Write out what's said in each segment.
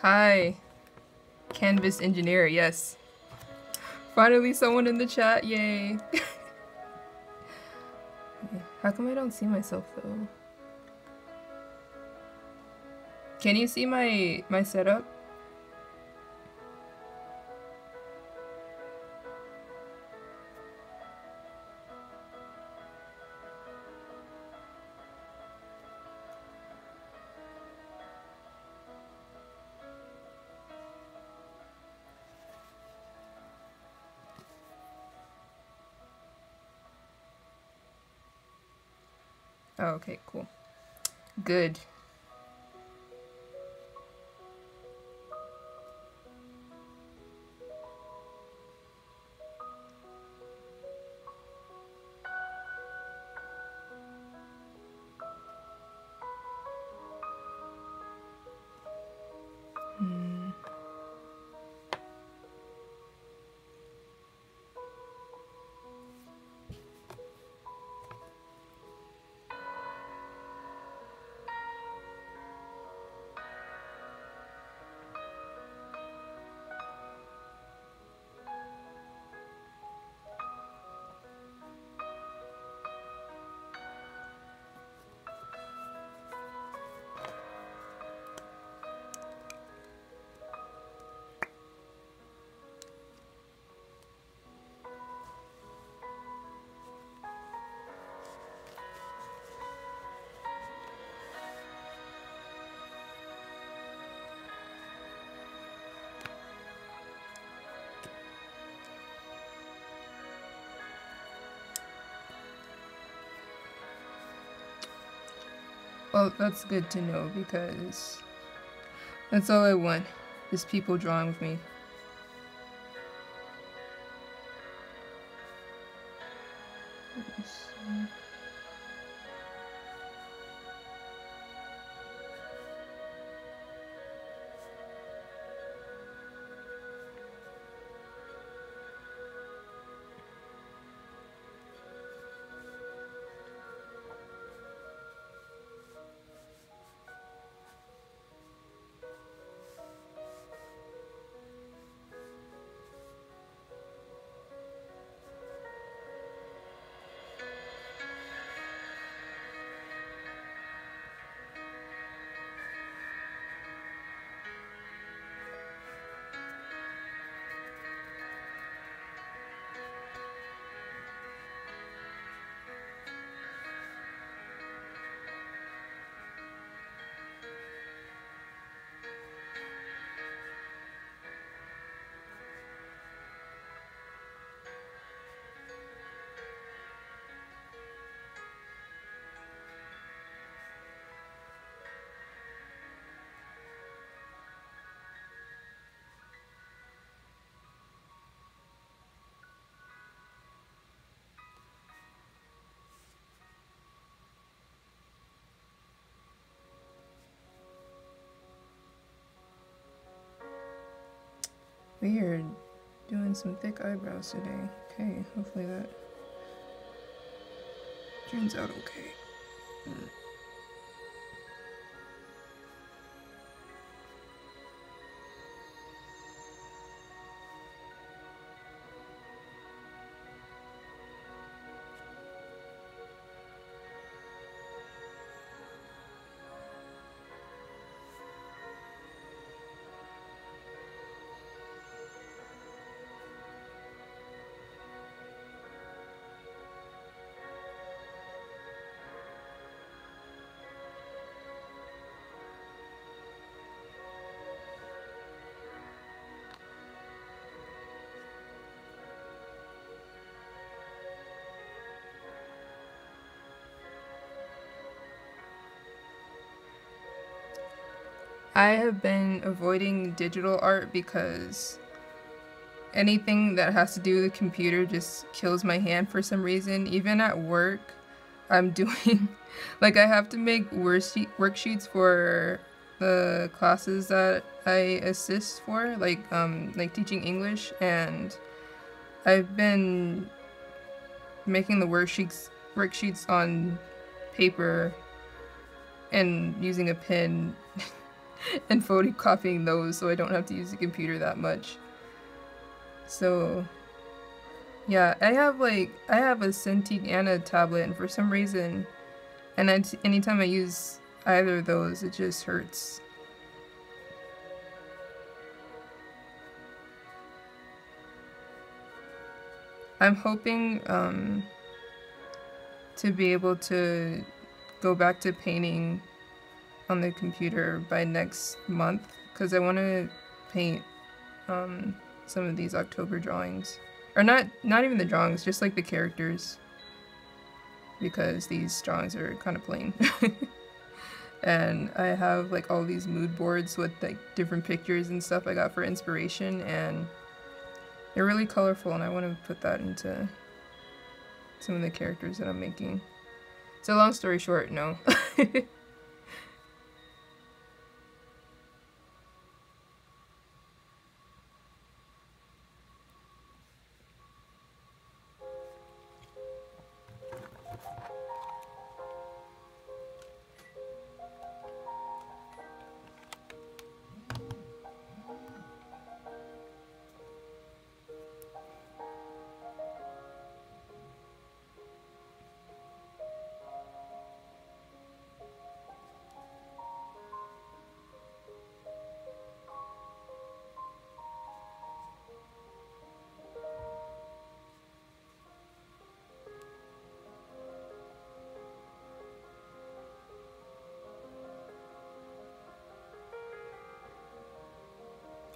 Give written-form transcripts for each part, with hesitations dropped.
Hi, Canvas engineer, yes. Finally someone in the chat, yay. How come I don't see myself though? Can you see my setup? Oh, okay, cool. Good. Well, that's good to know because that's all I want, is people drawing with me. Let me see. Weird. Doing some thick eyebrows today. Okay, hopefully that turns out okay. I have been avoiding digital art because anything that has to do with the computer just kills my hand for some reason. Even at work, I'm doing like I have to make worksheets for the classes that I assist for, like teaching English, and I've been making the worksheets on paper and using a pen and photocopying those so I don't have to use the computer that much. So yeah, I have a Cintiq and a tablet, and for some reason, and anytime I use either of those, it just hurts. I'm hoping to be able to go back to painting on the computer by next month, because I want to paint some of these October drawings. Or not even the drawings, just like the characters, because these drawings are kind of plain. And I have like all these mood boards with like different pictures and stuff I got for inspiration, and they're really colorful, and I want to put that into some of the characters that I'm making. So long story short, no.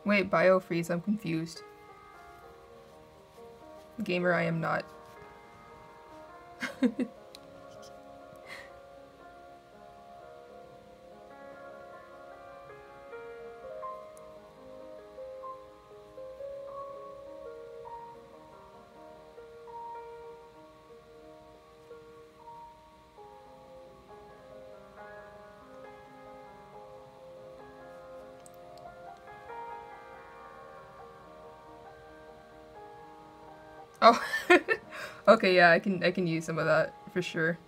Wait, biofreeze, I'm confused. Gamer, I am not. Oh, okay, yeah, I can use some of that for sure.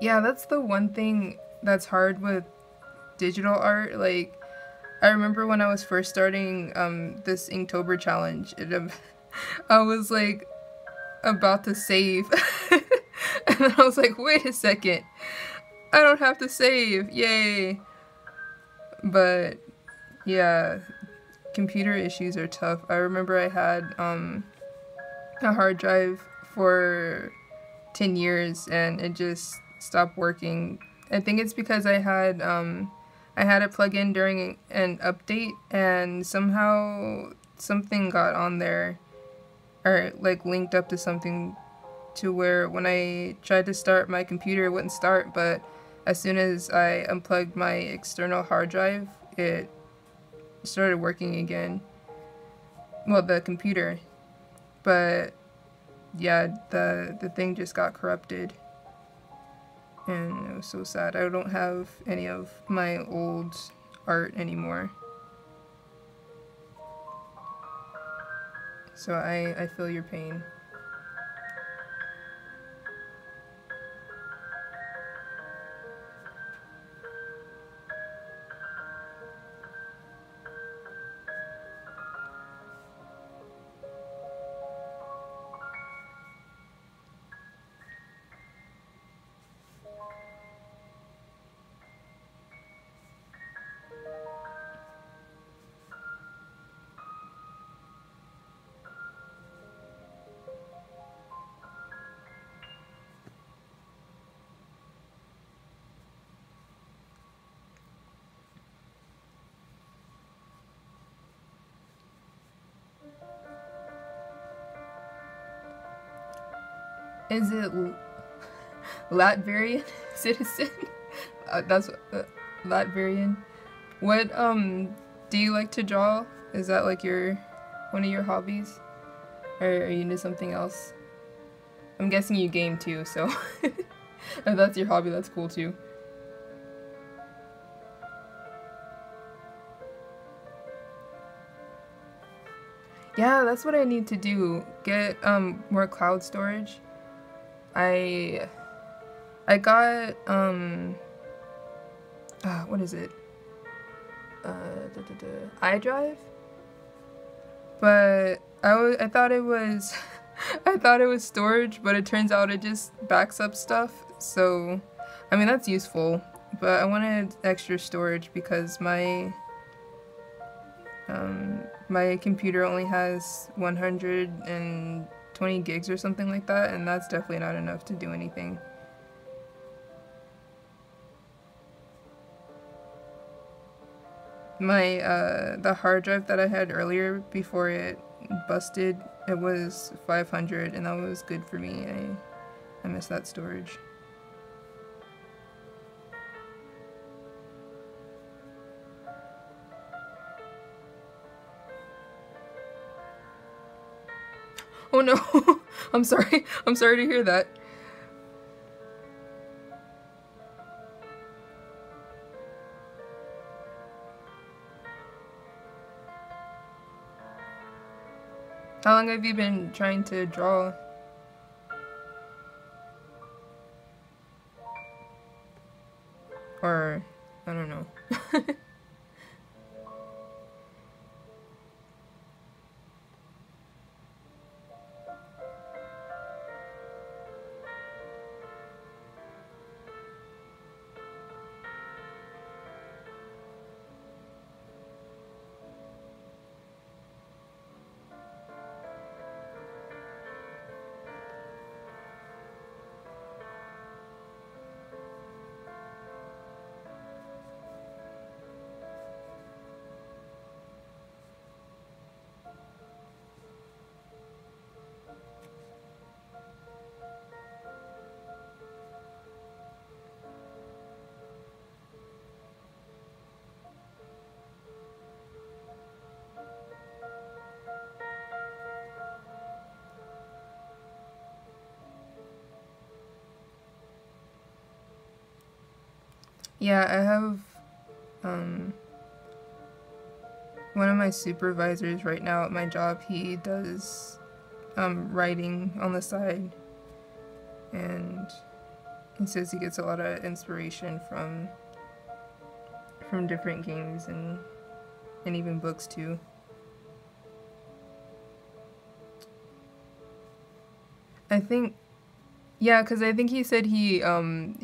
Yeah, that's the one thing that's hard with digital art. Like, I remember when I was first starting this Inktober challenge, I was like about to save, and then I was like, wait a second, I don't have to save, yay! But yeah, computer issues are tough. I remember I had a hard drive for 10 years and it just stopped working. I think it's because I had it plug in during an update, and somehow something got on there, or like linked up to something, to where when I tried to start my computer it wouldn't start, but as soon as I unplugged my external hard drive, it started working again. Well, the computer. But yeah, the thing just got corrupted. And it was so sad. I don't have any of my old art anymore. So I feel your pain. Is it Latvian citizen? That's Latvian. What do you like to draw? Is that like one of your hobbies, or are you into something else? I'm guessing you game too, so if that's your hobby, that's cool too. Yeah, that's what I need to do. Get more cloud storage. I got what is it? iDrive? But I thought it was I thought it was storage, but it turns out it just backs up stuff. So, I mean that's useful, but I wanted extra storage because my my computer only has 120 gigs or something like that, and that's definitely not enough to do anything. My the hard drive that I had earlier before it busted, it was 500, and that was good for me. I miss that storage. Oh no, I'm sorry. I'm sorry to hear that. How long have you been trying to draw? Or, I don't know. Yeah, I have one of my supervisors right now at my job. He does writing on the side, and he says he gets a lot of inspiration from different games and even books too. I think, yeah, because I think he said he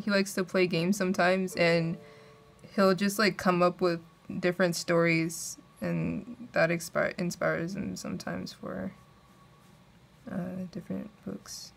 likes to play games sometimes, and he'll just like come up with different stories, and that inspires him sometimes for different books.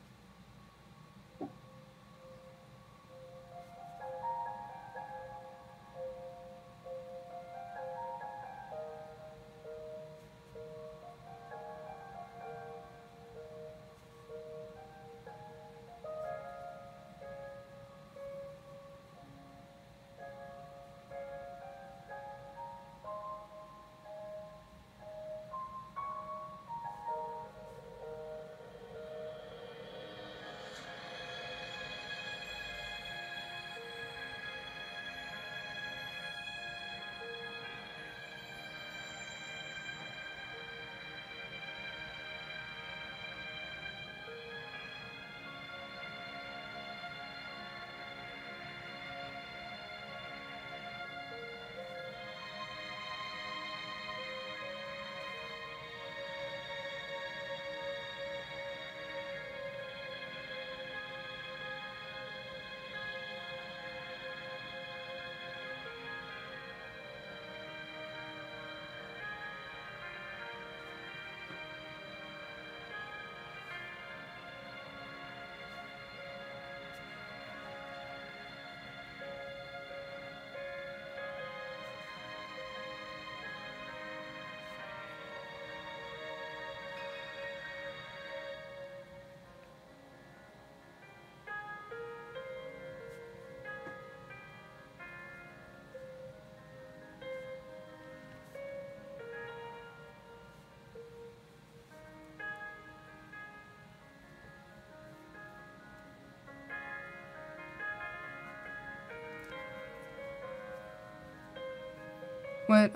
What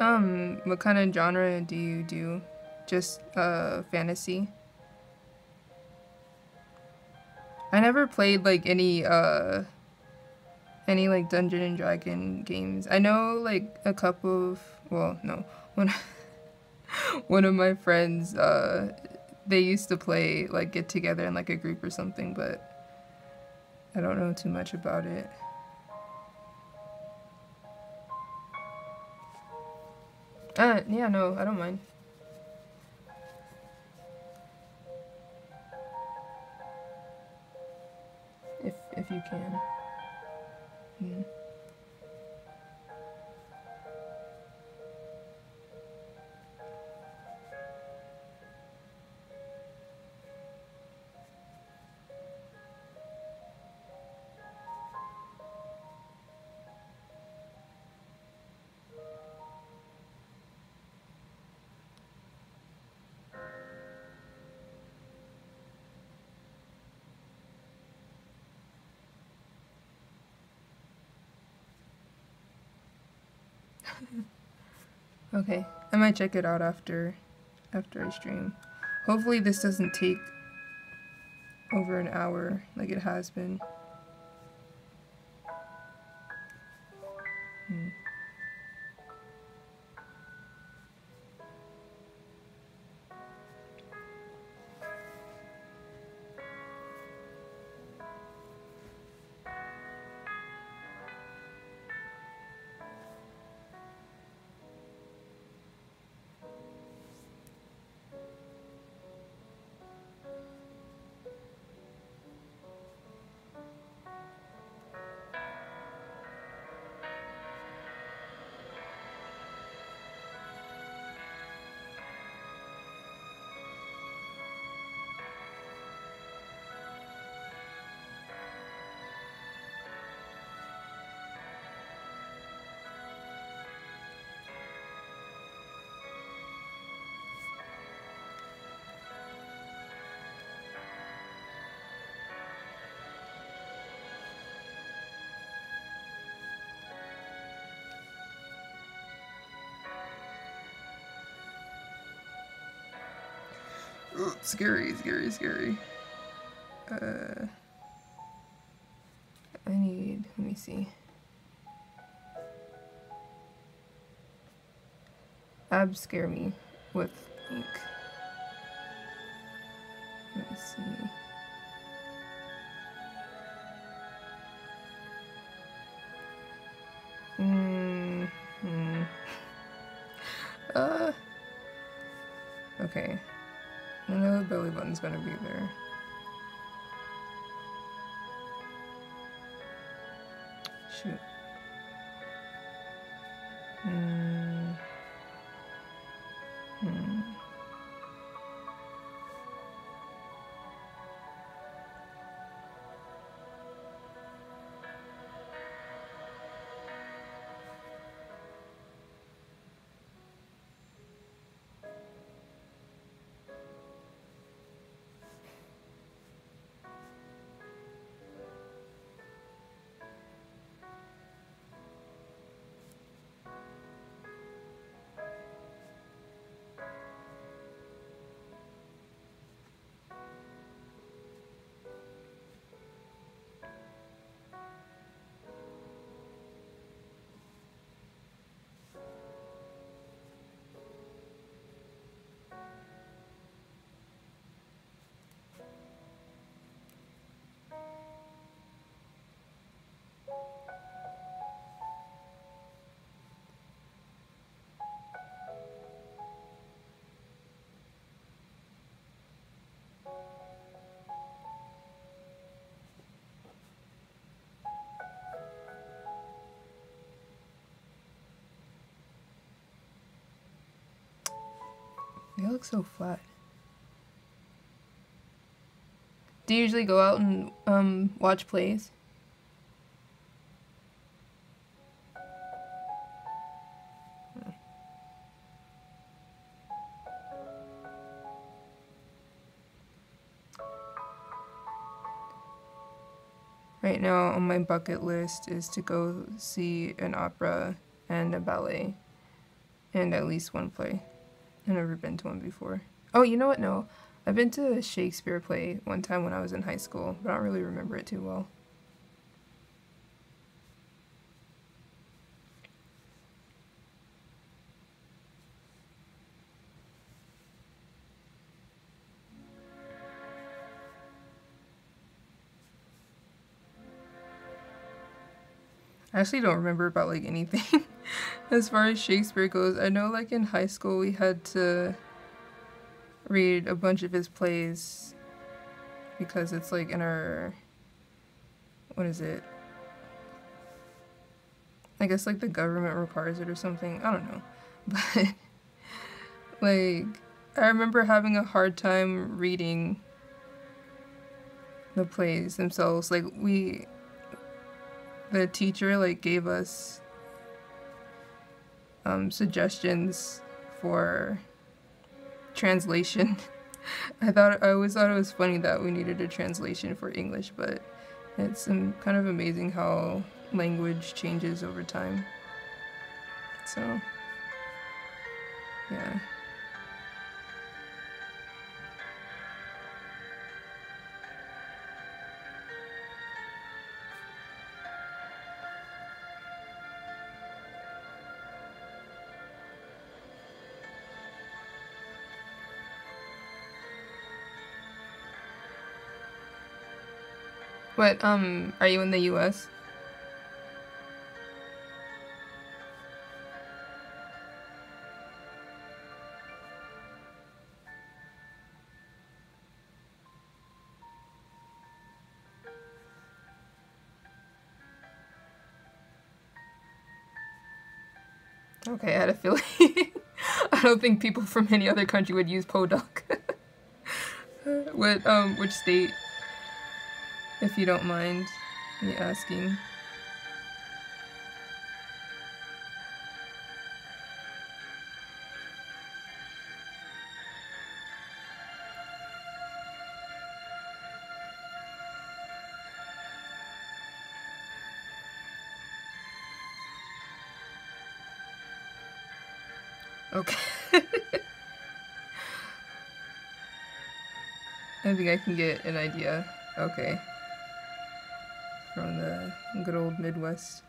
kind of genre do you do? Just fantasy? I never played like any like Dungeon and Dragon games. I know like a couple of, well, no, one one of my friends they used to play, like get together in like a group or something, but I don't know too much about it. Yeah, no, I don't mind. If you can. Mm. Okay, I might check it out after I stream. Hopefully this doesn't take over an hour like it has been. Hmm. Ugh, scary, scary, scary. Let me see. Abs scare me with ink. Let me see. Okay. I know the belly button's gonna be there. Shoot. They look so flat. Do you usually go out and watch plays? Right now on my bucket list is to go see an opera and a ballet. and at least one play. I've never been to one before. Oh, you know what? No. I've been to a Shakespeare play one time when I was in high school, but I don't really remember it too well. I actually don't remember about like anything as far as Shakespeare goes. I know like in high school we had to read a bunch of his plays because it's like in our, what is it? I guess like the government requires it or something. I don't know. But like I remember having a hard time reading the plays themselves. Like the teacher like gave us suggestions for translation. I always thought it was funny that we needed a translation for English, but it's kind of amazing how language changes over time. So, yeah. But are you in the US? Okay, I had a feeling. I don't think people from any other country would use Podunk. Which state, if you don't mind me asking? Okay. I think I can get an idea. Okay. From the good old Midwest.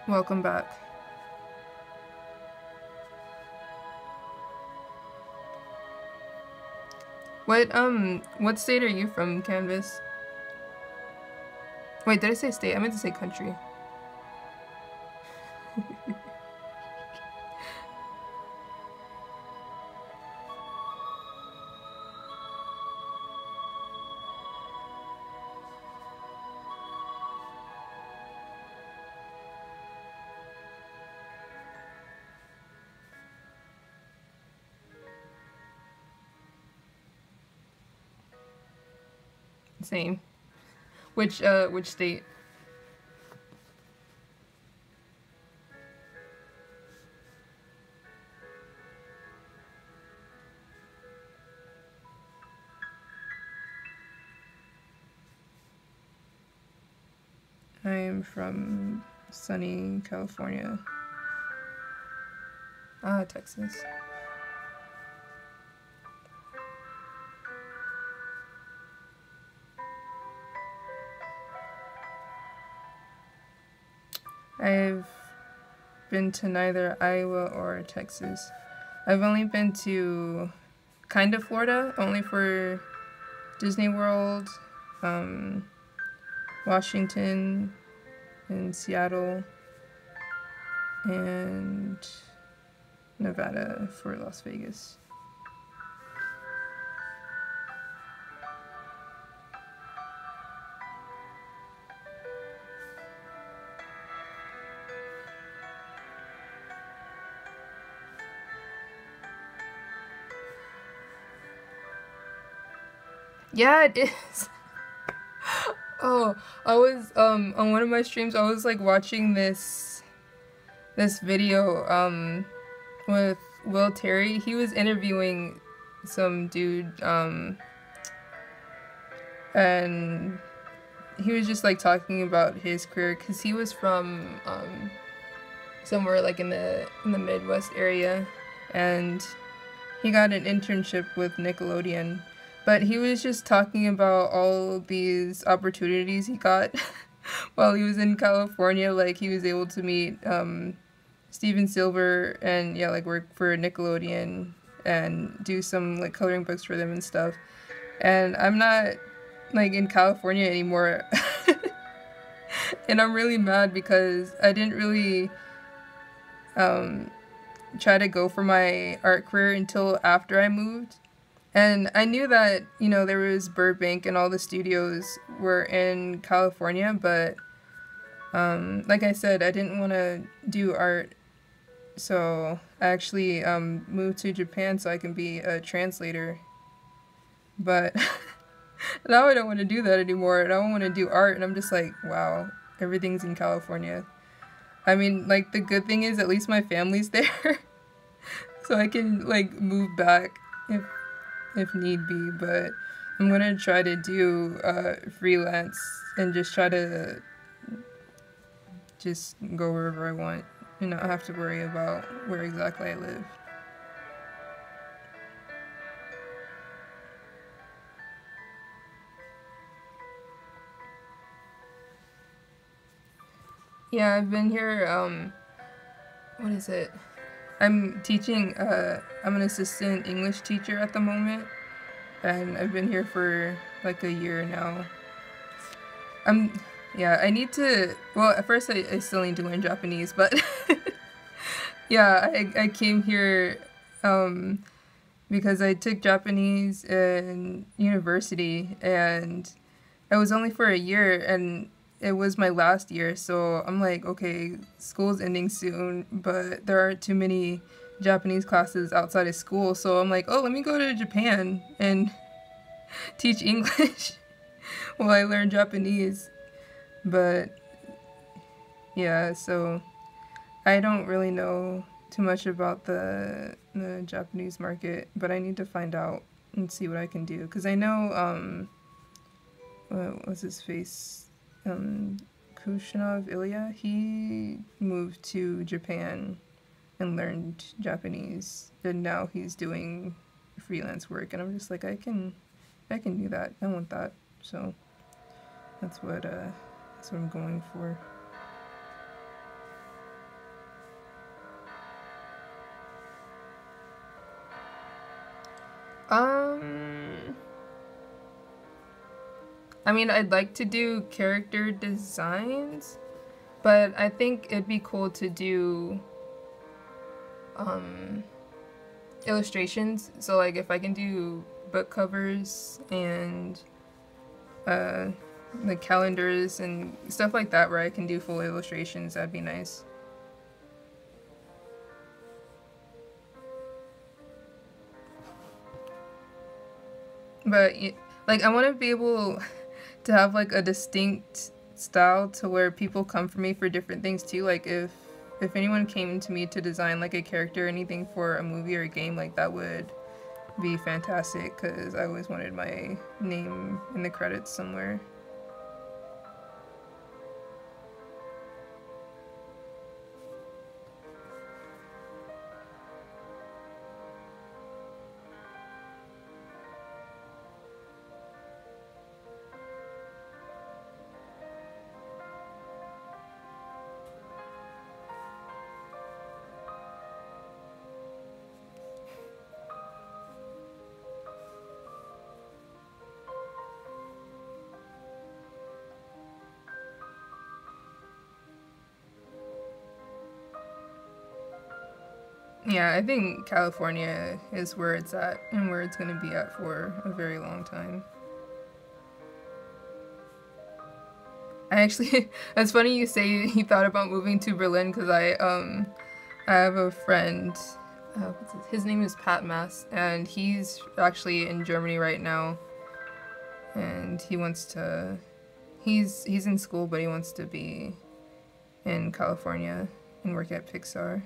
Welcome back. What state are you from, Canvas? Wait, did I say state? I meant to say country. Same. Which state? I am from sunny California. Ah, Texas. I've been to neither Iowa or Texas. I've only been to kind of Florida, only for Disney World, Washington, and Seattle, and Nevada for Las Vegas. Yeah, it is. Oh, I was on one of my streams, I was like watching this video with Will Terry. He was interviewing some dude and he was just like talking about his career cuz he was from somewhere like in the Midwest area, and he got an internship with Nickelodeon. But he was just talking about all these opportunities he got while he was in California. Like, he was able to meet Steven Silver and, yeah, like, work for Nickelodeon and do some, like, coloring books for them and stuff. And I'm not, like, in California anymore. And I'm really mad because I didn't really try to go for my art career until after I moved. And I knew that, you know, there was Burbank and all the studios were in California, but like I said, I didn't want to do art, so I actually moved to Japan so I can be a translator. But now I don't want to do that anymore, and I don't want to do art, and I'm just like, wow, everything's in California. I mean, like, the good thing is at least my family's there, so I can, like, move back if need be, but I'm gonna try to do freelance and just try to just go wherever I want and not have to worry about where exactly I live. Yeah, I've been here, what is it? I'm teaching, I'm an assistant English teacher at the moment, and I've been here for like a year now. Yeah, I need to, well, at first I still need to learn Japanese, but yeah, I came here, because I took Japanese in university, and it was only for a year, and it was my last year, so I'm like, okay, school's ending soon, but there aren't too many Japanese classes outside of school, so I'm like, oh, let me go to Japan and teach English while I learn Japanese. But yeah, so I don't really know too much about the Japanese market, but I need to find out and see what I can do, because I know what was his face? Kushinov Ilya, he moved to Japan and learned Japanese, and now he's doing freelance work, and I'm just like, I can do that. I want that. So that's what I'm going for. I mean, I'd like to do character designs, but I think it'd be cool to do illustrations. So like if I can do book covers and like calendars and stuff like that where I can do full illustrations, that'd be nice. But like I want to be able to have like a distinct style to where people come for me for different things too. Like if anyone came to me to design like a character or anything for a movie or a game, like that would be fantastic because I always wanted my name in the credits somewhere. Yeah, I think California is where it's at and where it's going to be at for a very long time. I actually, it's funny you say you thought about moving to Berlin because I have a friend, his name is Pat Mass, and he's actually in Germany right now, and he wants to, he's in school, but he wants to be in California and work at Pixar.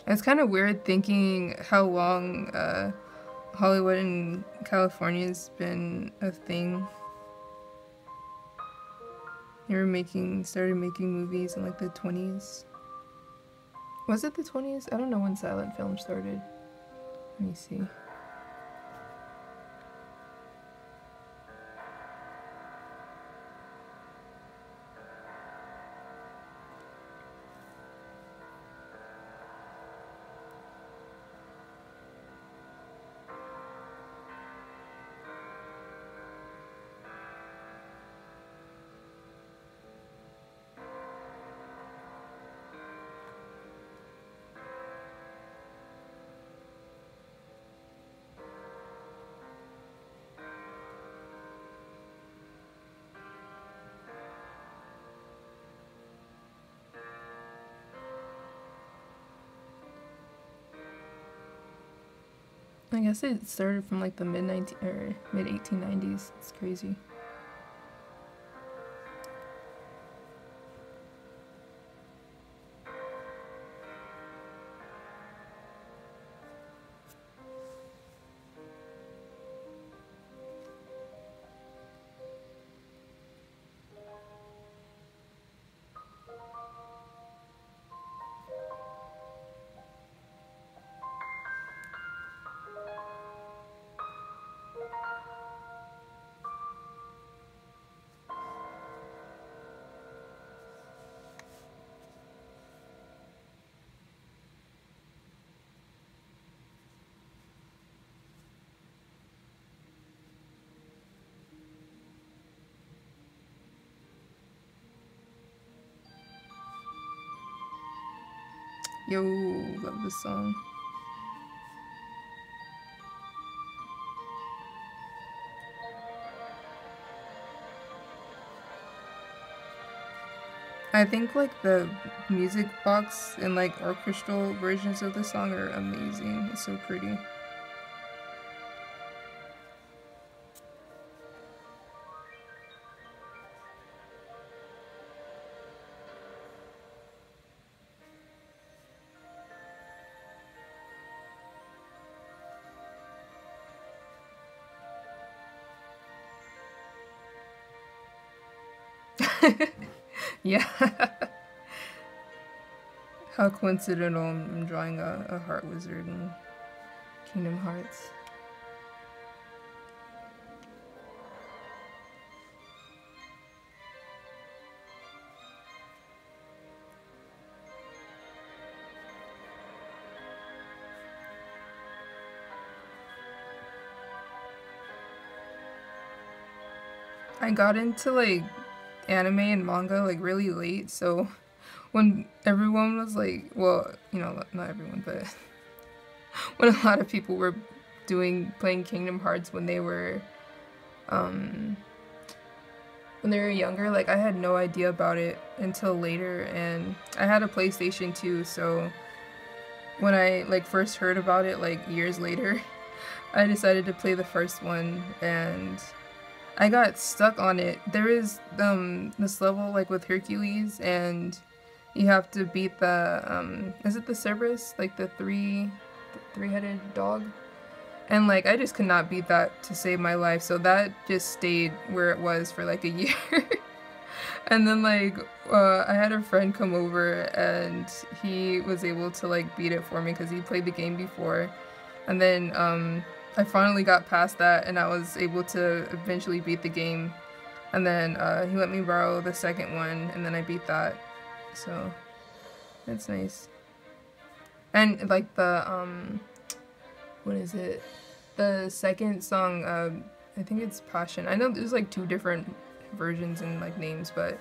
It's kind of weird thinking how long Hollywood in California's been a thing. They were started making movies in like the 20s. Was it the 20s? I don't know when silent film started. Let me see. I guess it started from like the mid 1890s. It's crazy. Yo, love this song. I think like the music box and like orchestral versions of the song are amazing. It's so pretty. Yeah. How coincidental, I'm drawing a heart wizard in Kingdom Hearts. I got into like anime and manga like really late, so when everyone was like, well, you know, not everyone, but when a lot of people were playing Kingdom Hearts um when they were younger, like I had no idea about it until later, and I had a PlayStation 2, so when I like first heard about it like years later, I decided to play the first one, and I got stuck on it. There is this level like with Hercules, and you have to beat the is it the Cerberus, like the three-headed dog? And like I just could not beat that to save my life, so that just stayed where it was for like a year. And then like I had a friend come over, and he was able to like beat it for me because he played the game before. And then I finally got past that, and I was able to eventually beat the game. And then he let me borrow the second one, and then I beat that. So that's nice. And like the what is it? The second song, I think it's Passion. I know there's like two different versions and like names, but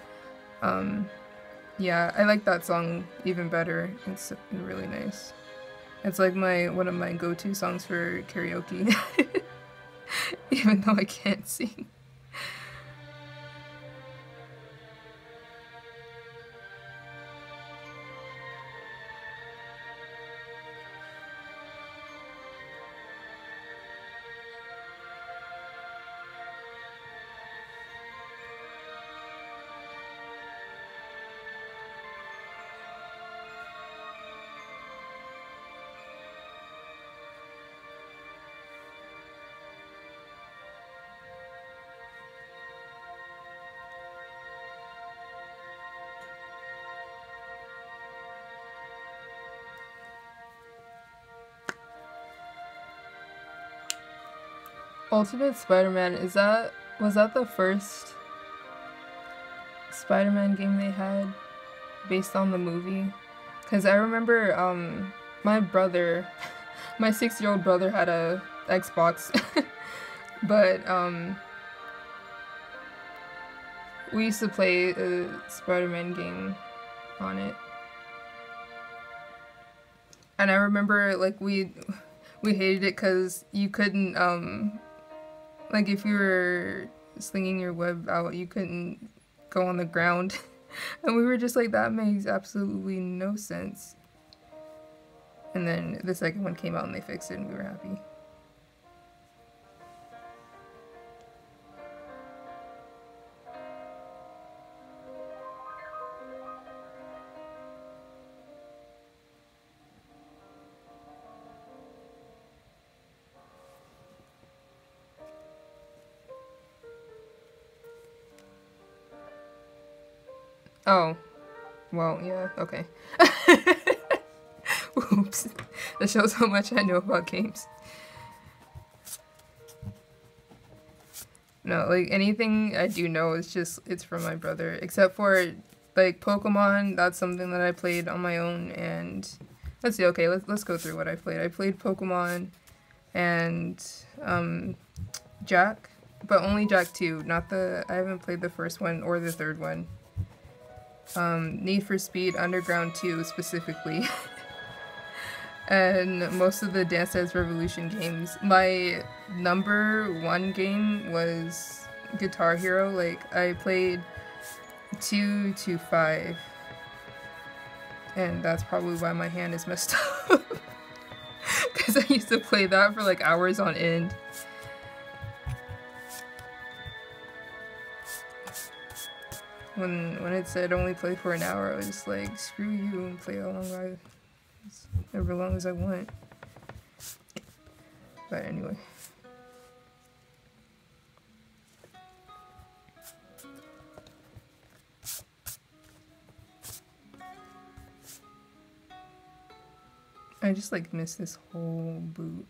yeah, I like that song even better. It's really nice. It's like one of my go-to songs for karaoke, even though I can't sing. Ultimate Spider-Man, was that the first Spider-Man game they had based on the movie? Because I remember my brother, my 6-year-old brother had a Xbox, but we used to play a Spider-Man game on it. And I remember like we hated it because you couldn't like if you were slinging your web out, you couldn't go on the ground. And we were just like, that makes absolutely no sense. And then the second one came out and they fixed it, and we were happy. Oh, well, yeah, okay. Oops. That shows how much I know about games. No, like, anything I do know is just, it's from my brother. Except for, like, Pokemon, that's something that I played on my own, and... Let's see, okay, let's go through what I played. I played Pokemon and, Jack, but only Jack 2, not the... I haven't played the first one or the third one. Need for Speed Underground 2 specifically. And most of the Dance Dance Revolution games. My #1 game was Guitar Hero. Like, I played 2 to 5. And that's probably why my hand is messed up. Because I used to play that for like hours on end. When it said only play for an hour, I was just like, screw you, and play however long as I want. But anyway. I just like miss this whole boot.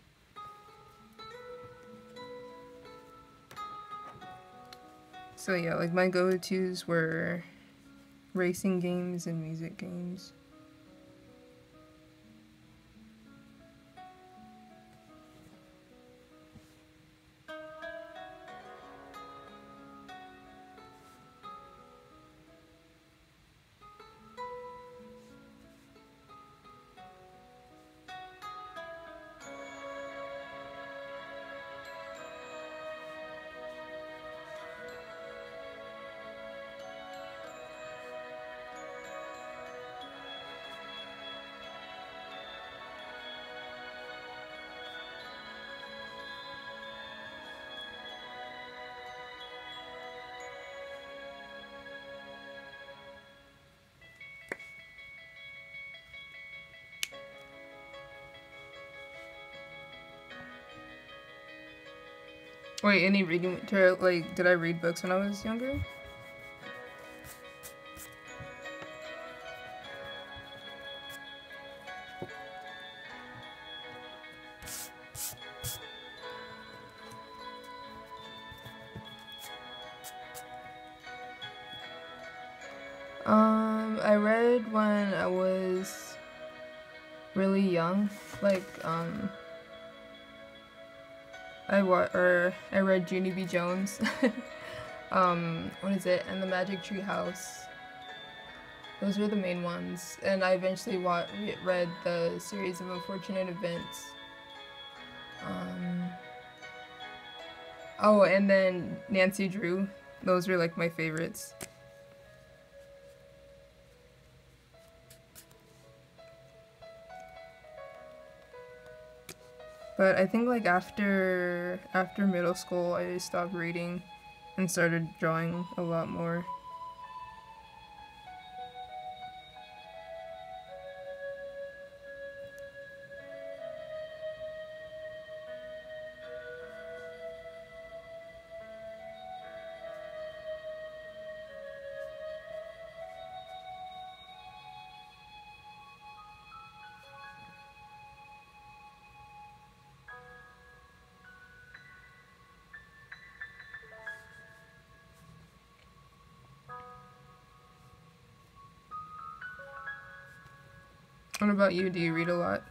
So yeah, like my go-tos were racing games and music games. Wait, any reading material? Like, did I read books when I was younger? I read when I was really young, like, I read Junie B. Jones. What is it? And the Magic Tree House. Those were the main ones. And I eventually read the series of Unfortunate Events. Oh, and then Nancy Drew. Those were like my favorites. But I think like after middle school, I stopped reading and started drawing a lot more. What about you? Do you read a lot?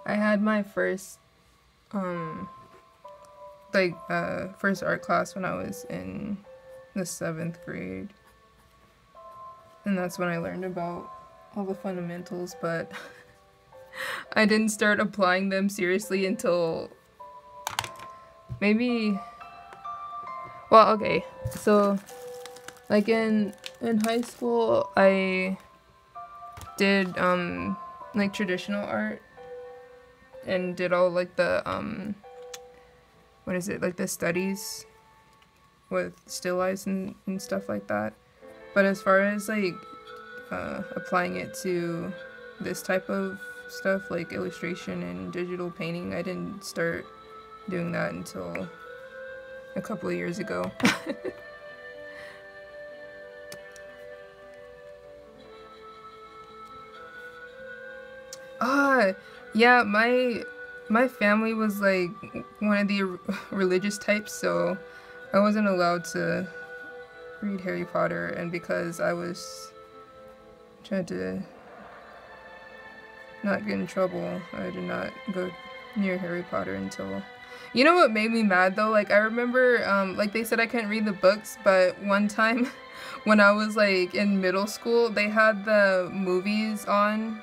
I had my first first art class when I was in the 7th grade. And that's when I learned about all the fundamentals, but I didn't start applying them seriously until maybe, well, okay, so like in high school I did like traditional art and did all like the what is it, like the studies with still lifes and stuff like that. But as far as like applying it to this type of stuff like illustration and digital painting, I didn't start doing that until a couple of years ago. Yeah, my family was like one of the religious types, so I wasn't allowed to read Harry Potter, and because I was trying to not get in trouble, I did not go near Harry Potter until... You know what made me mad though? Like I remember, like they said I couldn't read the books, but one time when I was like in middle school, they had the movies on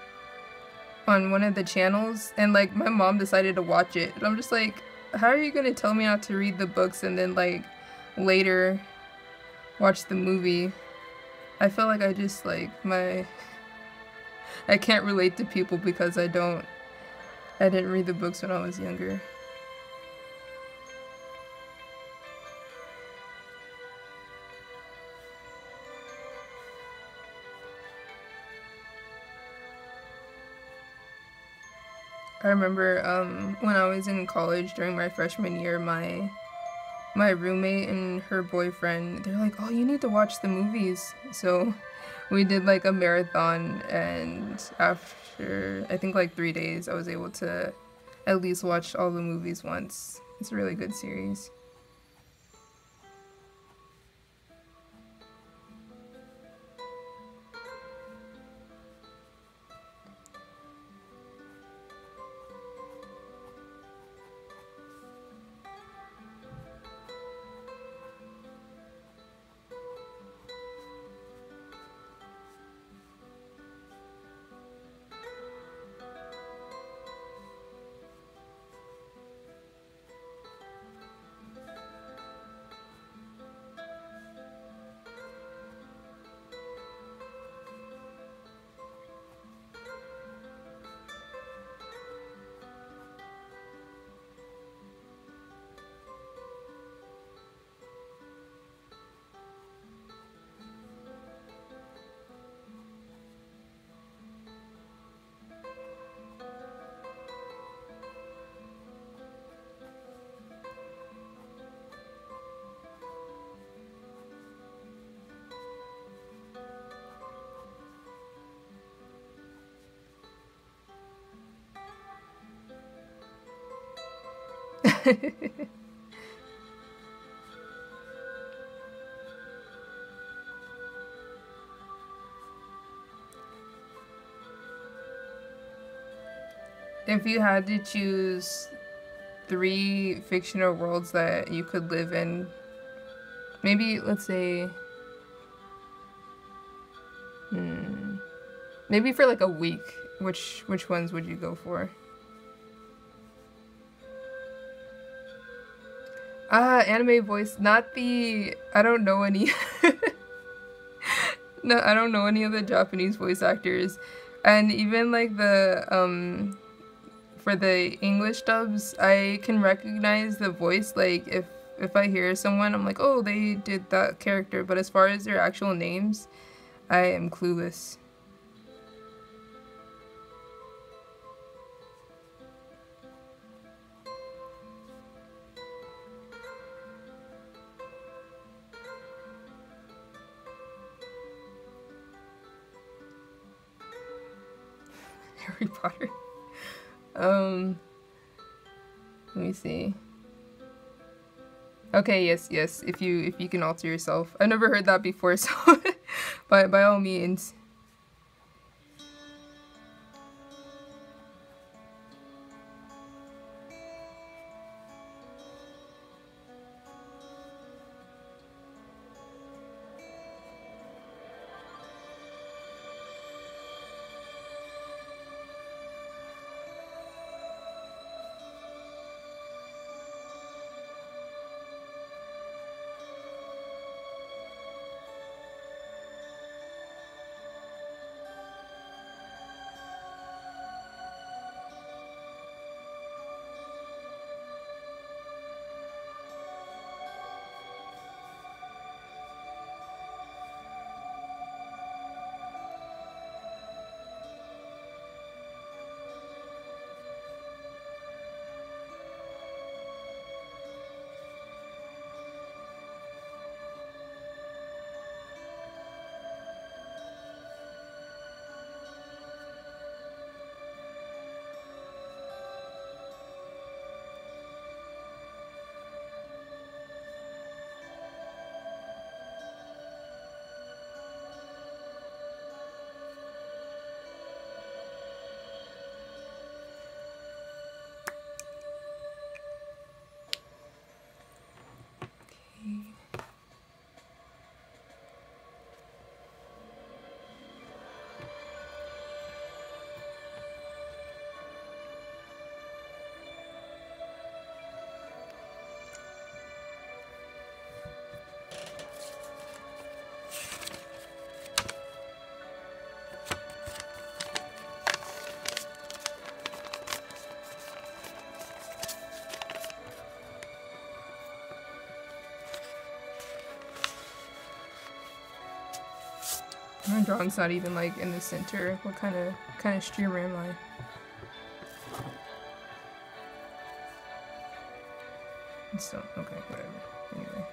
one of the channels, and like my mom decided to watch it, and I'm just like, how are you gonna tell me not to read the books and then like later watch the movie? I feel like I just like I can't relate to people because I didn't read the books when I was younger. I remember when I was in college during my freshman year, my roommate and her boyfriend, they're like, "Oh, you need to watch the movies." So we did like a marathon, and after I think like 3 days, I was able to at least watch all the movies once. It's a really good series. If you had to choose 3 fictional worlds that you could live in, maybe let's say, maybe for like a week, which ones would you go for? Anime voice, not the. I don't know any. No, I don't know any of the Japanese voice actors, and even like the for the English dubs, I can recognize the voice. Like if I hear someone, I'm like, oh, they did that character. But as far as their actual names, I am clueless. Harry Potter. Let me see. Okay, yes. If you can alter yourself, I've never heard that before, so by all means. My drawing's not even like in the center. What kind of streamer am I? It's so okay, whatever. Anyway.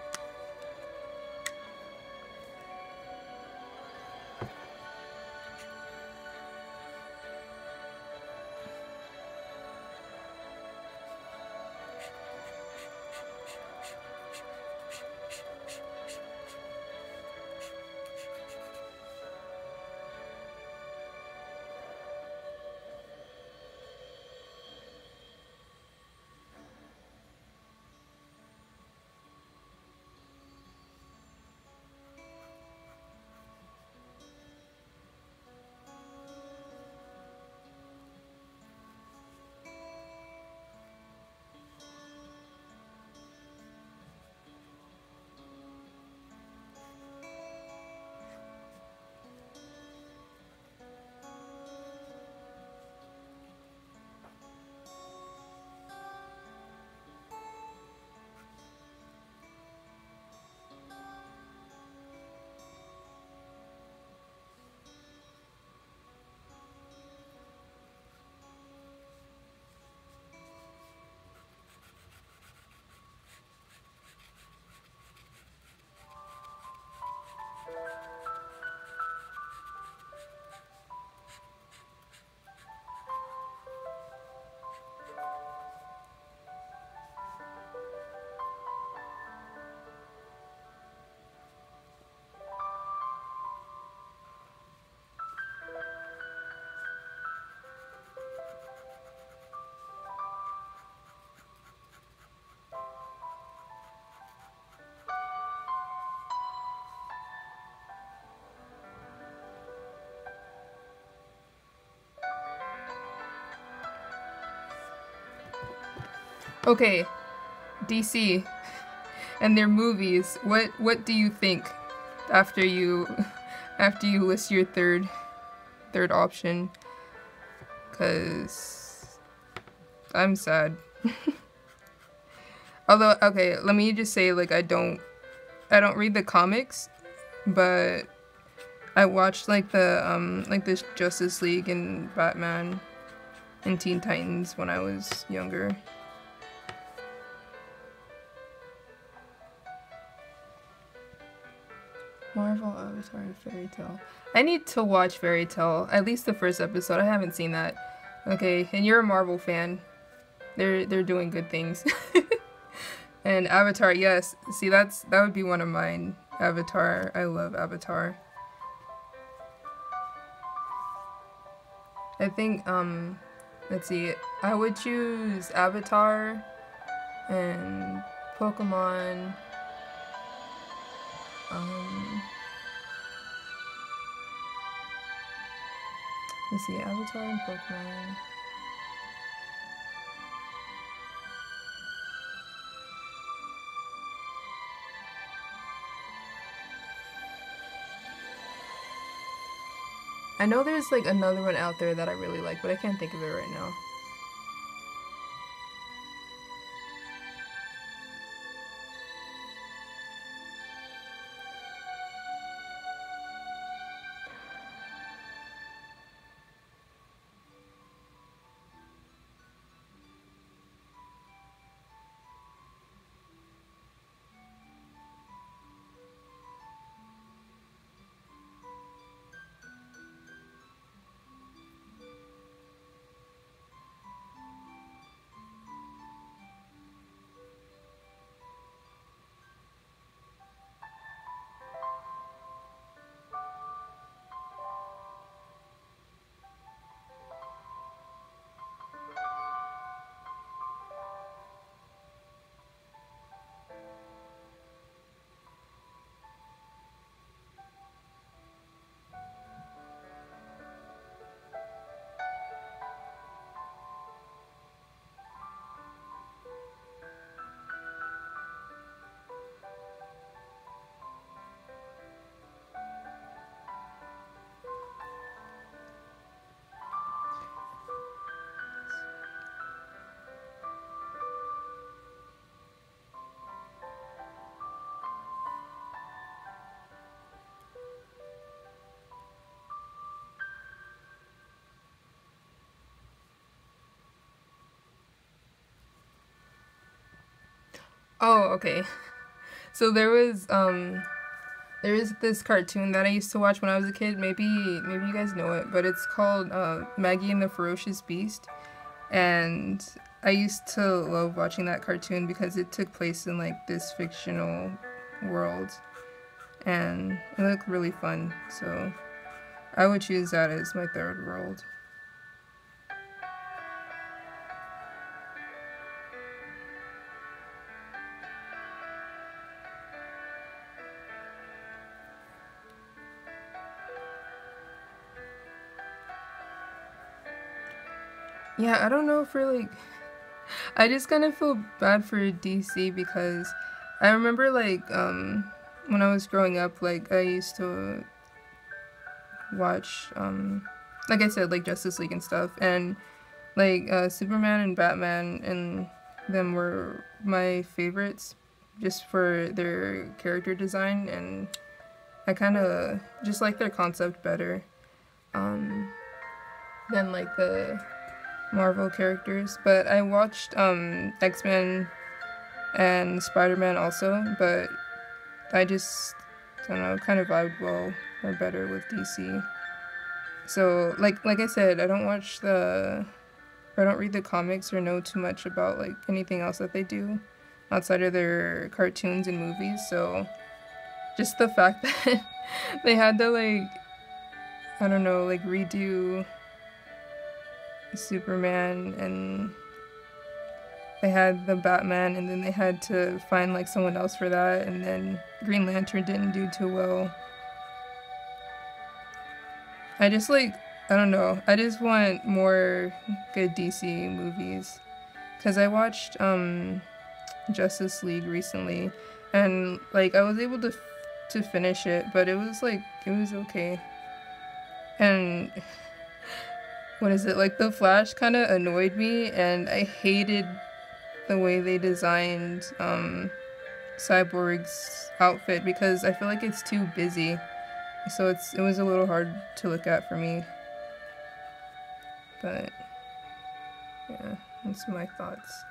Okay, DC and their movies. What do you think after you list your third option? 'Cause I'm sad. Although, okay, let me just say, like, I don't read the comics, but I watched like this Justice League and Batman and Teen Titans when I was younger. Marvel, Avatar, and Fairy Tail. I need to watch Fairy Tail, at least the first episode. I haven't seen that. Okay, and you're a Marvel fan. They're doing good things. And Avatar, yes. See, that would be one of mine. Avatar. I love Avatar. I think let's see. I would choose Avatar and Pokemon. Let's see, Avatar and Pokemon. I know there's like another one out there that I really like, but I can't think of it right now. Oh, okay. So there is this cartoon that I used to watch when I was a kid. Maybe you guys know it, but it's called Maggie and the Ferocious Beast. And I used to love watching that cartoon because it took place in like this fictional world and it looked really fun. So I would choose that as my third world. Yeah, I don't know if we're like I just kind of feel bad for DC because I remember like when I was growing up, like I used to watch like I said, like Justice League and stuff, and like Superman and Batman and them were my favorites just for their character design, and I kind of just like their concept better um than like the Marvel characters. But I watched X-Men and Spider-Man also, but I just don't know, kind of vibed well or better with DC. So like I said, I don't read the comics or know too much about like anything else that they do outside of their cartoons and movies. So just the fact that they had to like I don't know, like redo Superman and they had the Batman and then they had to find like someone else for that and then Green Lantern didn't do too well. I just like I don't know. I just want more good DC movies cuz I watched Justice League recently and like I was able to finish it, but it was okay. And what is it? Like the Flash kind of annoyed me and I hated the way they designed Cyborg's outfit because I feel like it's too busy. So it was a little hard to look at for me. But yeah, that's my thoughts.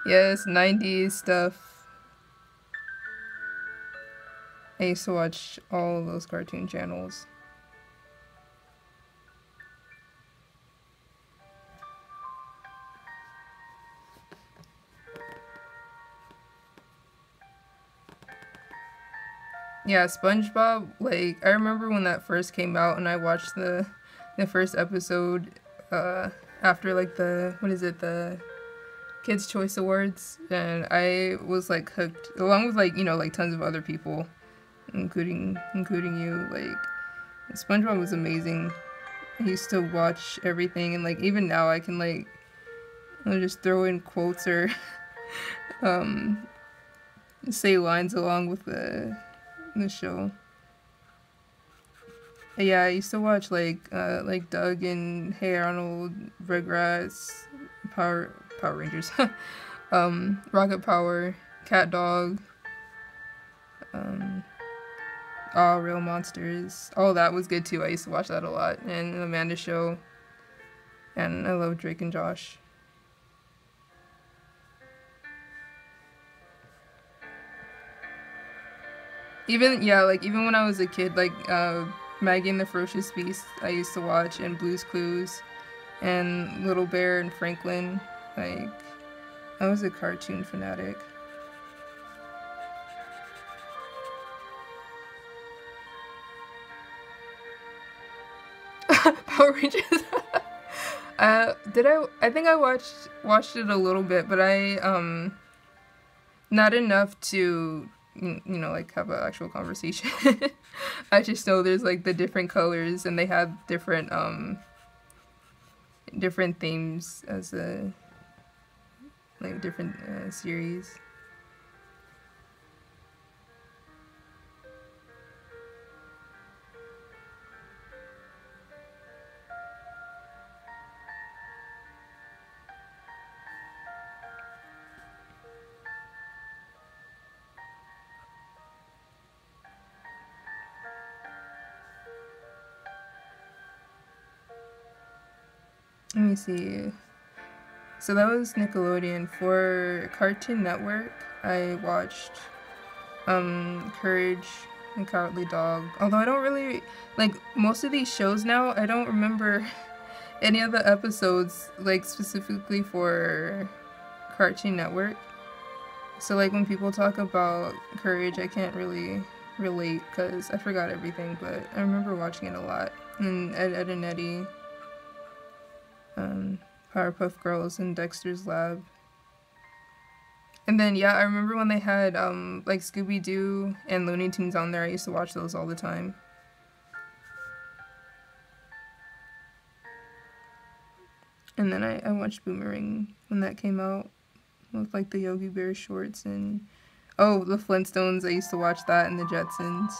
Yes, 90s stuff. I used to watch all those cartoon channels. Yeah, SpongeBob, like I remember when that first came out and I watched the first episode after like the what is it, the Kids Choice Awards and I was like hooked along with like, you know, like tons of other people including you. Like SpongeBob was amazing. I used to watch everything and like even now I can like I'll just throw in quotes or um say lines along with the show. Yeah, I used to watch like Doug and Hey Arnold, Rugrats, Power Rangers, Rocket Power, Cat Dog, um, All Real Monsters. All that was good too. I used to watch that a lot. And Amanda Show, and I love Drake and Josh. Even yeah, like even when I was a kid, like Maggie and the Ferocious Beast, I used to watch, and Blue's Clues, and Little Bear and Franklin. Like I was a cartoon fanatic. Power Rangers. Did I? I think I watched it a little bit, but I not enough to you know like have an actual conversation. I just know there's like the different colors and they have different themes as a like different series. me see. So that was Nickelodeon. For Cartoon Network, I watched Courage and Cowardly Dog. Although I don't really like most of these shows now, I don't remember any of the episodes like specifically for Cartoon Network. So like when people talk about Courage, I can't really relate because I forgot everything, but I remember watching it a lot. And Ed and Eddie, Powerpuff Girls, and Dexter's Lab. And then yeah, I remember when they had like Scooby-Doo and Looney Tunes on there. I used to watch those all the time. And then I watched Boomerang when that came out with like the Yogi Bear shorts and oh, the Flintstones. I used to watch that and the Jetsons.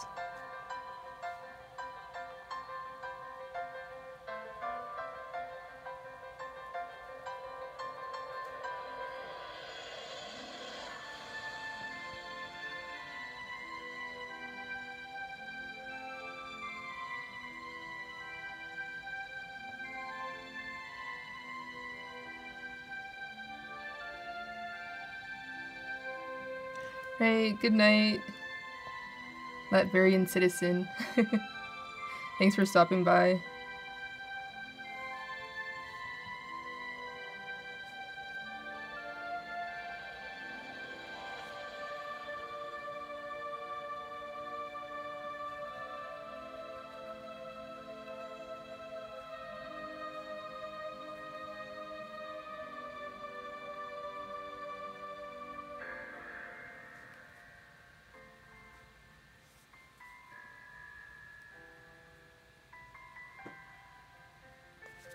Hey, good night, Latverian citizen. Thanks for stopping by.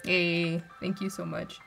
Yay, thank you so much.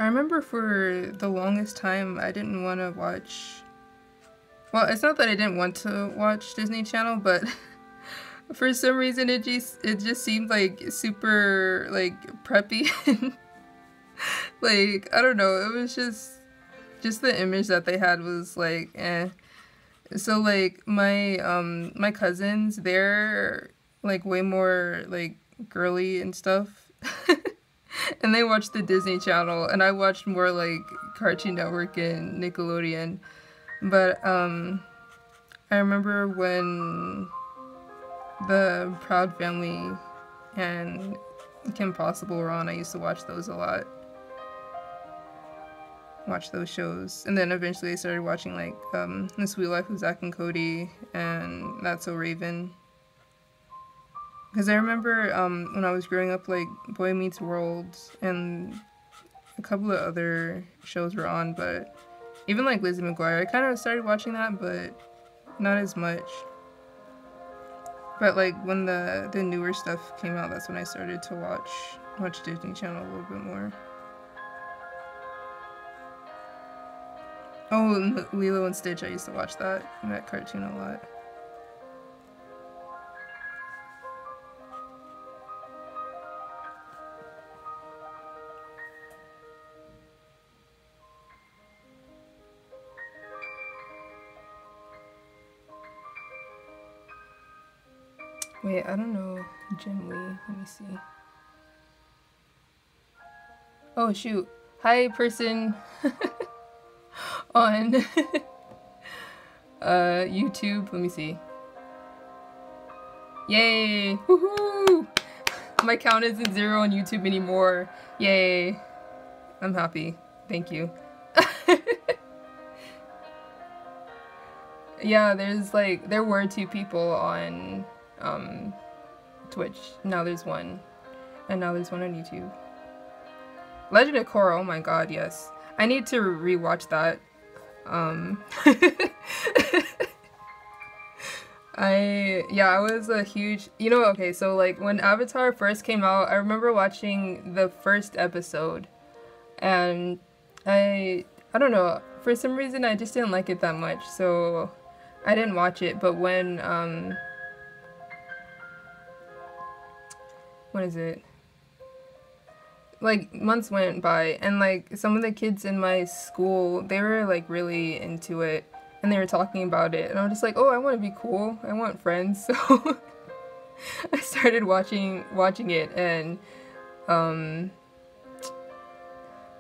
I remember for the longest time I didn't want to watch, well, it's not that I didn't want to watch Disney Channel, but for some reason it just seemed like super like preppy. Like, I don't know, it was just the image that they had was like eh. So like my cousins, they're like way more like girly and stuff. And they watched the Disney Channel, and I watched more like Cartoon Network and Nickelodeon. But I remember when the Proud Family and Kim Possible were on, I used to watch those a lot. Watch those shows. And then eventually I started watching like The Sweet Life of Zack and Cody and That's So Raven. Because I remember when I was growing up, like Boy Meets World and a couple of other shows were on, but even like Lizzie McGuire, I kind of started watching that, but not as much. But like when the newer stuff came out, that's when I started to watch Disney Channel a little bit more. Oh, and Lilo and Stitch, I used to watch that cartoon a lot. Wait, I don't know Jim Lee. Let me see. Oh, shoot. Hi, person on YouTube. Let me see. Yay! Woohoo! my count isn't 0 on YouTube anymore. Yay. I'm happy. Thank you. Yeah, there were 2 people on Twitch. Now there's 1. And now there's 1 on YouTube. Legend of Korra, oh my god, yes. I need to rewatch that. I was a huge, okay, so like when Avatar first came out, I remember watching the first episode, and I don't know, for some reason I just didn't like it that much, so I didn't watch it. But when is it? Like months went by, and like some of the kids in my school, they were like really into it, and they were talking about it, and I was just like, oh, I want to be cool, I want friends, so I started watching it, and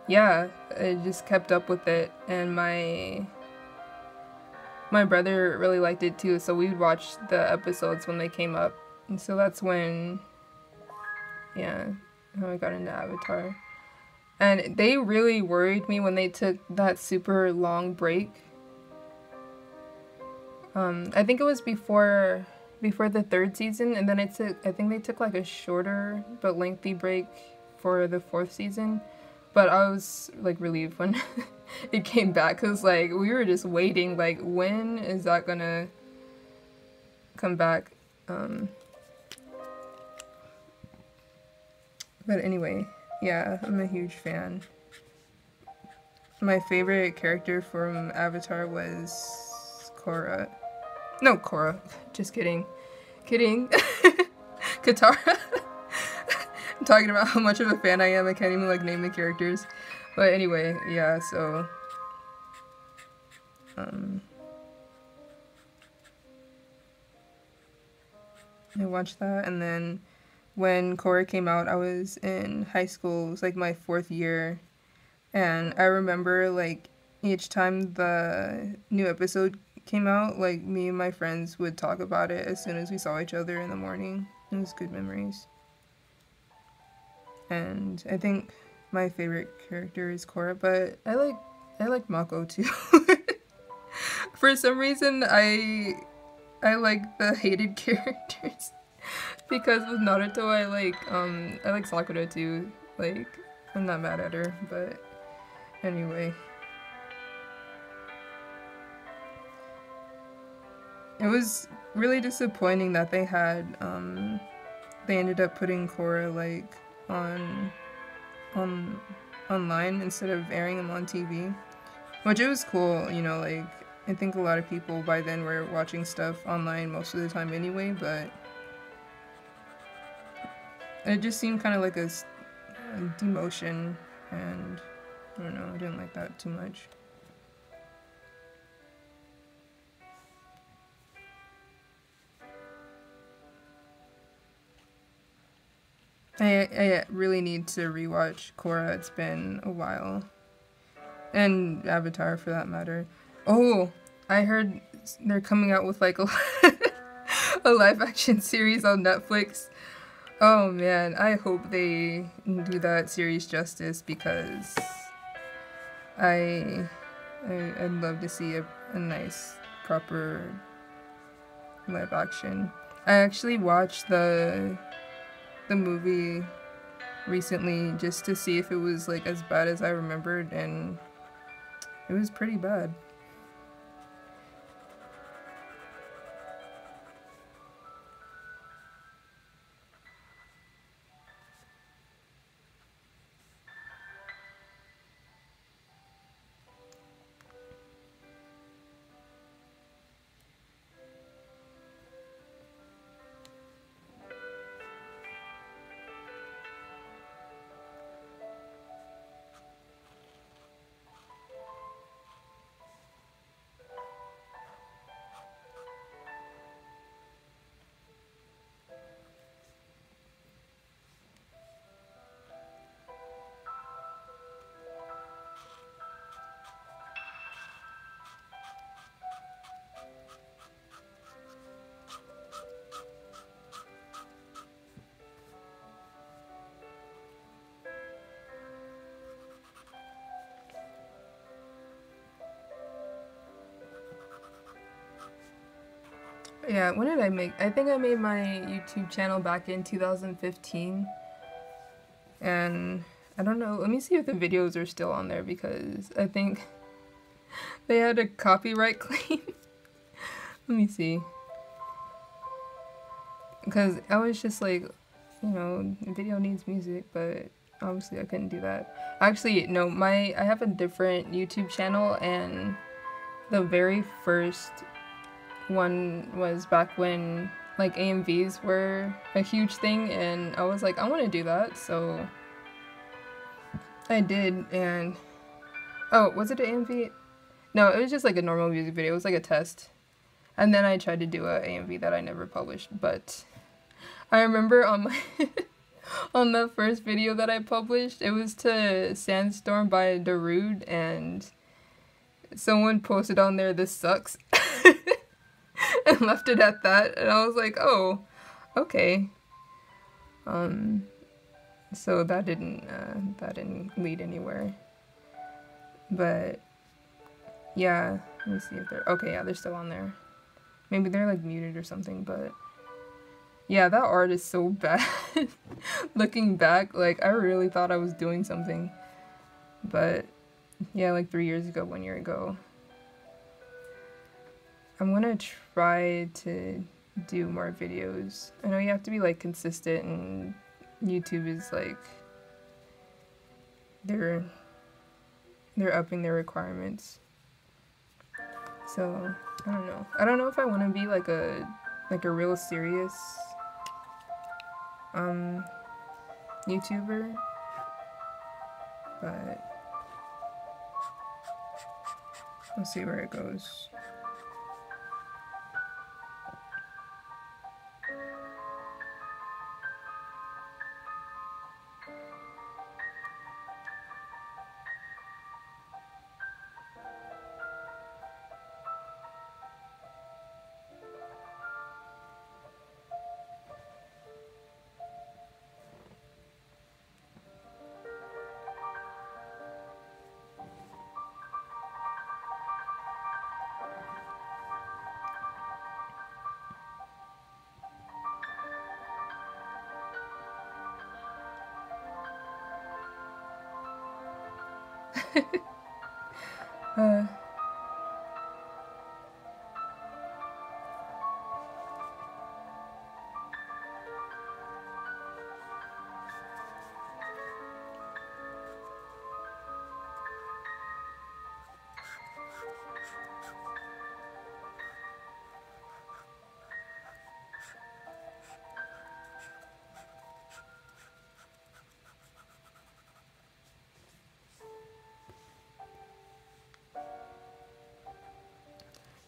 yeah, I just kept up with it, and my brother really liked it too, so we'd watch the episodes when they came up, and so that's when, yeah, how I got into Avatar. And they really worried me when they took that super long break. I think it was before the 3rd season, and then I think they took like a shorter but lengthy break for the 4th season. But I was like relieved when it came back, because like we were just waiting, like when is that gonna come back? But anyway, yeah, I'm a huge fan. My favorite character from Avatar was Korra. No, Korra. Just kidding. Kidding. Katara. I'm talking about how much of a fan I am. I can't even like name the characters. But anyway, yeah, so I watched that, and then when Korra came out, I was in high school. It was like my 4th year, and I remember like each time the new episode came out, like me and my friends would talk about it as soon as we saw each other in the morning. It was good memories. And I think my favorite character is Korra, but I like Mako too. For some reason, I like the hated characters. Because with Naruto, I like Sakura too. Like, I'm not mad at her, but anyway. It was really disappointing that they ended up putting Korra like online instead of airing them on TV. Which it was cool, like I think a lot of people by then were watching stuff online most of the time anyway, but it just seemed kind of like a demotion, and I don't know, I didn't like that too much. I really need to rewatch Korra. It's been a while. And Avatar, for that matter. Oh, I heard they're coming out with like a live-action series on Netflix. Oh man, I hope they do that series justice, because I'd love to see a nice, proper live action. I actually watched the movie recently just to see if it was like as bad as I remembered, and it was pretty bad. Yeah, when did I make? I think I made my YouTube channel back in 2015. And I don't know, let me see if the videos are still on there because I think they had a copyright claim. Let me see. Because I was just like, you know, the video needs music, but obviously I couldn't do that. Actually, no, I have a different YouTube channel, and the very first one was back when like AMVs were a huge thing, and I was like, I want to do that, so I did. And oh, was it an AMV? No, it was just like a normal music video. It was like a test. And then I tried to do a AMV that I never published, but I remember on my on the first video that I published, it was to Sandstorm by Darude, and someone posted on there, "This sucks," and left it at that, and I was like, oh, okay. So that didn't lead anywhere. But yeah, let me see if they're okay. Yeah, they're still on there. Maybe they're like muted or something, but yeah, that art is so bad. Looking back, like I really thought I was doing something, but yeah, like 3 years ago, 1 year ago. I'm gonna try to do more videos. I know you have to be like consistent, and YouTube is like they're upping their requirements. So I don't know. I don't know if I want to be like a real serious YouTuber, but we'll see where it goes.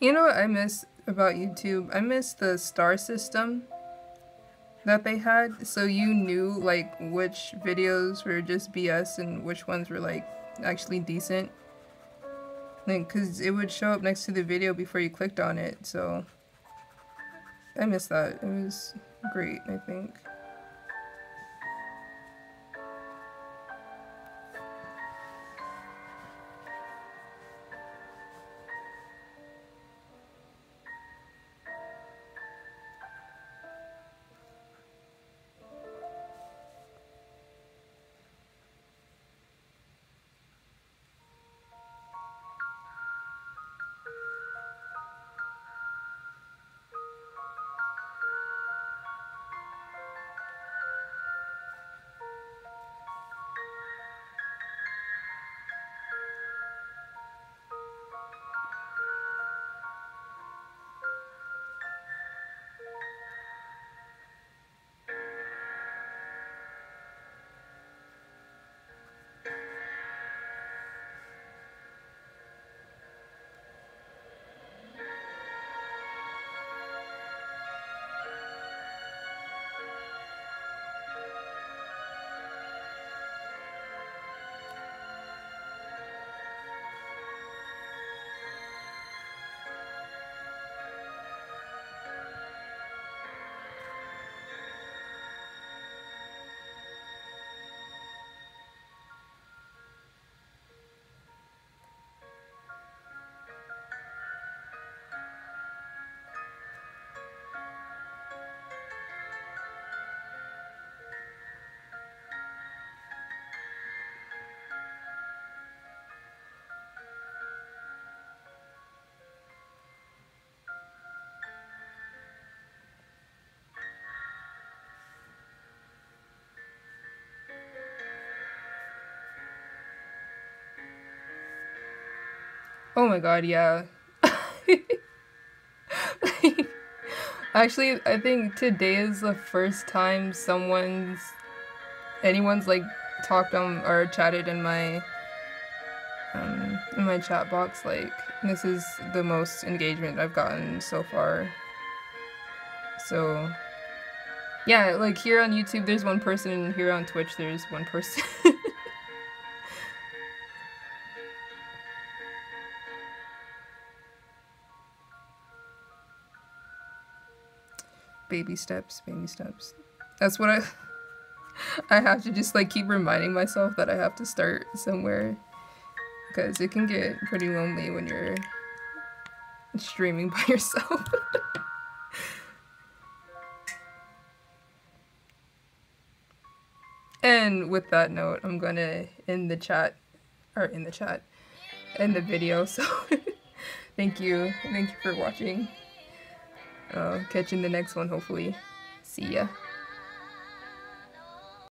You know what I miss about YouTube? I miss the star system that they had, so you knew like which videos were just BS and which ones were like actually decent. Like, cause it would show up next to the video before you clicked on it, so I miss that. It was great, I think. Oh my god, yeah. Actually, I think today is the first time anyone's like talked or chatted in my chat box. Like, this is the most engagement I've gotten so far. So yeah, like here on YouTube there's one person, and here on Twitch there's one person. Baby steps, baby steps. That's what I have to just like keep reminding myself that I have to start somewhere, because it can get pretty lonely when you're streaming by yourself. And with that note, I'm gonna end the video. So thank you for watching. Catch you in the next one, hopefully. See ya.